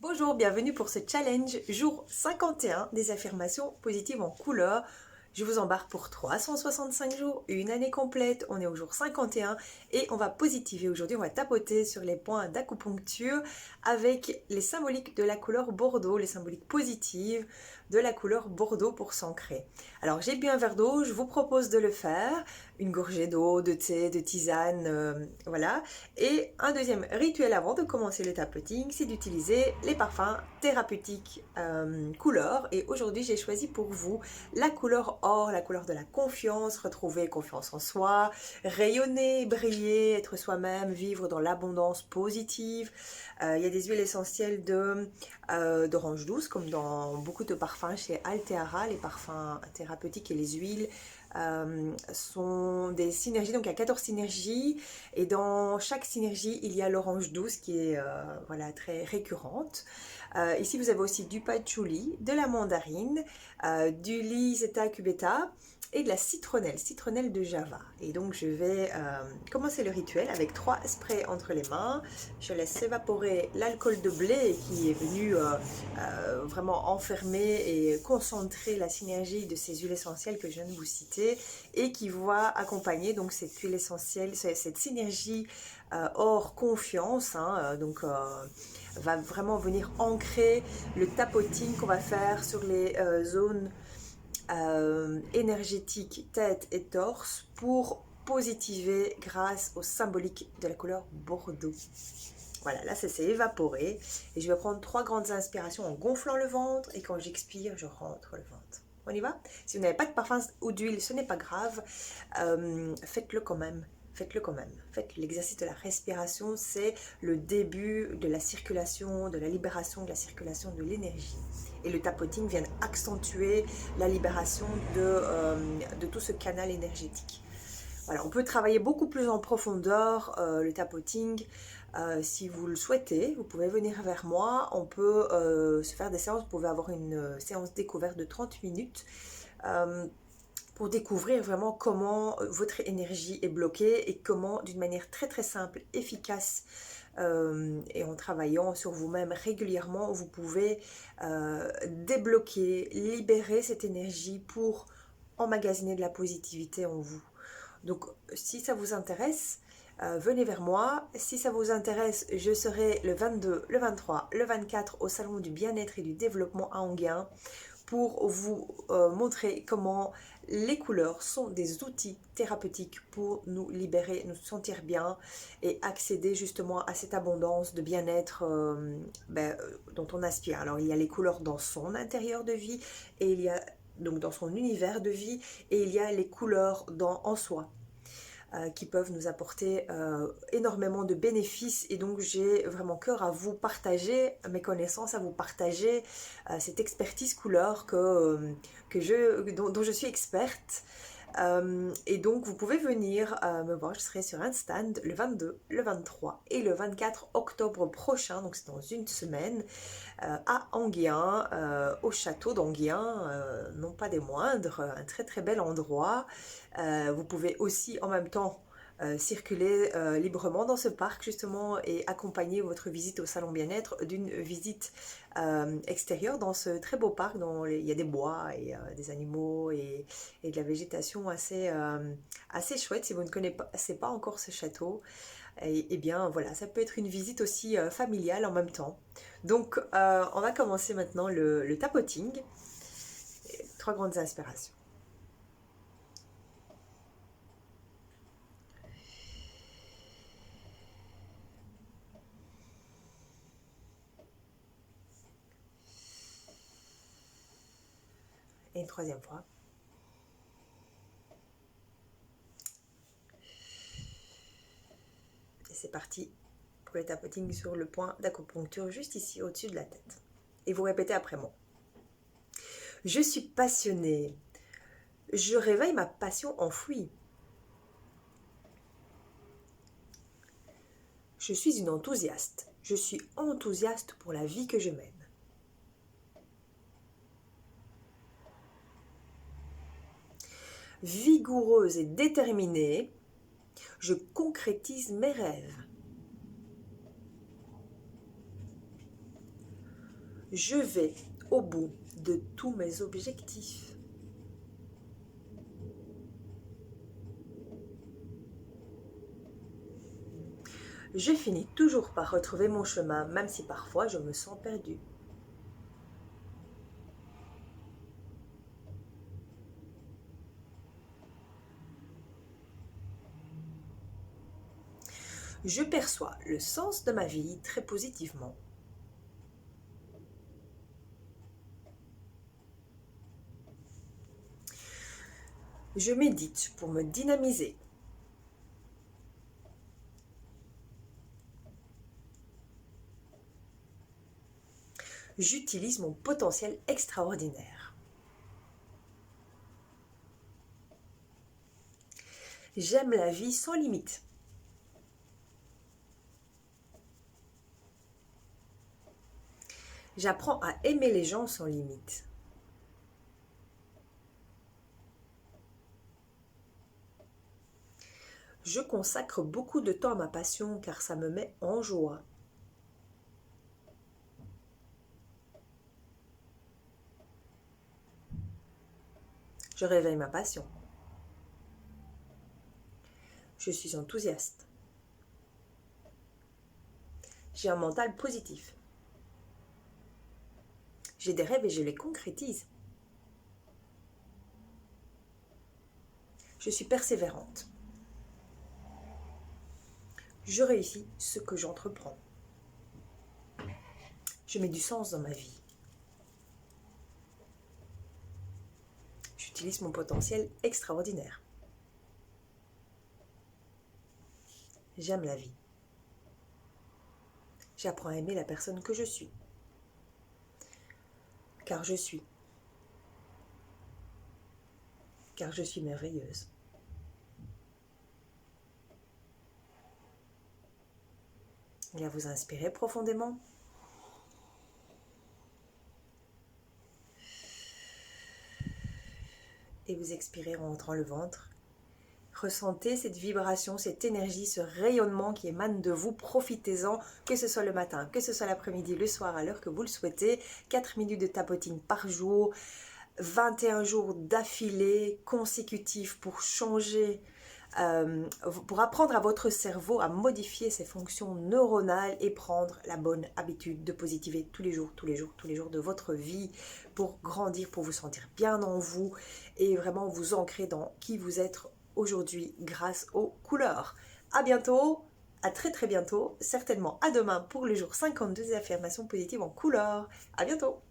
Bonjour, bienvenue pour ce challenge jour 51 des affirmations positives en couleur. Je vous embarque pour 365 jours, une année complète. On est au jour 51 et on va positiver. Aujourd'hui, on va tapoter sur les points d'acupuncture avec les symboliques de la couleur bordeaux, les symboliques positives de la couleur bordeaux pour s'ancrer. Alors, j'ai bu un verre d'eau, je vous propose de le faire. Une gorgée d'eau, de thé, de tisane, voilà. Et un deuxième rituel avant de commencer le tapoting, c'est d'utiliser les parfums thérapeutiques couleurs. Et aujourd'hui, j'ai choisi pour vous la couleur or, la couleur de la confiance, retrouver confiance en soi, rayonner, briller, être soi-même, vivre dans l'abondance positive. Il y a des huiles essentielles d'orange douce, comme dans beaucoup de parfums chez Alteara, les parfums thérapeutiques et les huiles sont des synergies, donc il y a 14 synergies et dans chaque synergie il y a l'orange douce qui est voilà, très récurrente. Ici vous avez aussi du patchouli, de la mandarine, du lys zeta cubeta et de la citronnelle de Java. Et donc je vais commencer le rituel avec 3 sprays entre les mains. Je laisse évaporer l'alcool de blé qui est venu vraiment enfermer et concentrer la synergie de ces huiles essentielles que je viens de vous citer et qui va accompagner donc cette huile essentielle, cette synergie hors confiance, hein, va vraiment venir ancrer le tapoting qu'on va faire sur les zones énergétique tête et torse pour positiver grâce au symbolique de la couleur bordeaux. Voilà, là ça s'est évaporé et je vais prendre 3 grandes inspirations en gonflant le ventre et quand j'expire, je rentre le ventre. On y va? Si vous n'avez pas de parfum ou d'huile, ce n'est pas grave, faites-le quand même. Faites-le quand même. Faites l'exercice de la respiration, c'est le début de la circulation, de la libération de la circulation de l'énergie. Et le tapoting vient accentuer la libération de tout ce canal énergétique. Voilà, on peut travailler beaucoup plus en profondeur le tapoting. Si vous le souhaitez, vous pouvez venir vers moi. On peut se faire des séances. Vous pouvez avoir une séance découverte de 30 minutes pour découvrir vraiment comment votre énergie est bloquée et comment, d'une manière très très simple, efficace, et en travaillant sur vous-même régulièrement, vous pouvez débloquer, libérer cette énergie pour emmagasiner de la positivité en vous. Donc si ça vous intéresse, venez vers moi. Si ça vous intéresse, je serai le 22, le 23, le 24 au Salon du Bien-être et du Développement à Enghien pour vous montrer comment les couleurs sont des outils thérapeutiques pour nous libérer, nous sentir bien et accéder justement à cette abondance de bien-être dont on aspire. Alors il y a les couleurs dans son intérieur de vie et il y a donc dans son univers de vie et il y a les couleurs en soi qui peuvent nous apporter énormément de bénéfices et donc j'ai vraiment cœur à vous partager mes connaissances, à vous partager cette expertise couleur dont je suis experte. Et donc vous pouvez venir me voir, je serai sur un stand le 22, le 23 et le 24 octobre prochain, donc c'est dans une semaine, à Enghien, au château d'Enghien, non pas des moindres, un très très bel endroit. Vous pouvez aussi en même temps circuler librement dans ce parc justement et accompagner votre visite au salon bien-être d'une visite extérieure dans ce très beau parc dont il y a des bois et des animaux et de la végétation assez chouette. Si vous ne connaissez pas encore ce château, et bien voilà, ça peut être une visite aussi familiale en même temps. Donc on va commencer maintenant le tapoting. 3 grandes inspirations. Et une troisième fois. Et c'est parti pour le tapoting sur le point d'acupuncture juste ici au-dessus de la tête. Et vous répétez après moi. Je suis passionnée. Je réveille ma passion enfouie. Je suis une enthousiaste. Je suis enthousiaste pour la vie que je mène. Vigoureuse et déterminée, je concrétise mes rêves. Je vais au bout de tous mes objectifs. Je finis toujours par retrouver mon chemin, même si parfois je me sens perdue. Je perçois le sens de ma vie très positivement. Je médite pour me dynamiser. J'utilise mon potentiel extraordinaire. J'aime la vie sans limite. J'apprends à aimer les gens sans limite. Je consacre beaucoup de temps à ma passion car ça me met en joie. Je réveille ma passion. Je suis enthousiaste. J'ai un mental positif. J'ai des rêves et je les concrétise. Je suis persévérante. Je réussis ce que j'entreprends. Je mets du sens dans ma vie. J'utilise mon potentiel extraordinaire. J'aime la vie. J'apprends à aimer la personne que je suis. Car je suis. Car je suis merveilleuse. Et à vous inspirer profondément. Et vous expirez en rentrant le ventre. Ressentez cette vibration, cette énergie, ce rayonnement qui émane de vous. Profitez-en, que ce soit le matin, que ce soit l'après-midi, le soir, à l'heure que vous le souhaitez. 4 minutes de tapotine par jour, 21 jours d'affilée consécutifs pour changer, pour apprendre à votre cerveau à modifier ses fonctions neuronales et prendre la bonne habitude de positiver tous les jours, tous les jours, tous les jours de votre vie pour grandir, pour vous sentir bien en vous et vraiment vous ancrer dans qui vous êtes aujourd'hui grâce aux couleurs. À bientôt, à très très bientôt, certainement à demain pour le jour 52 des affirmations positives en couleurs. À bientôt.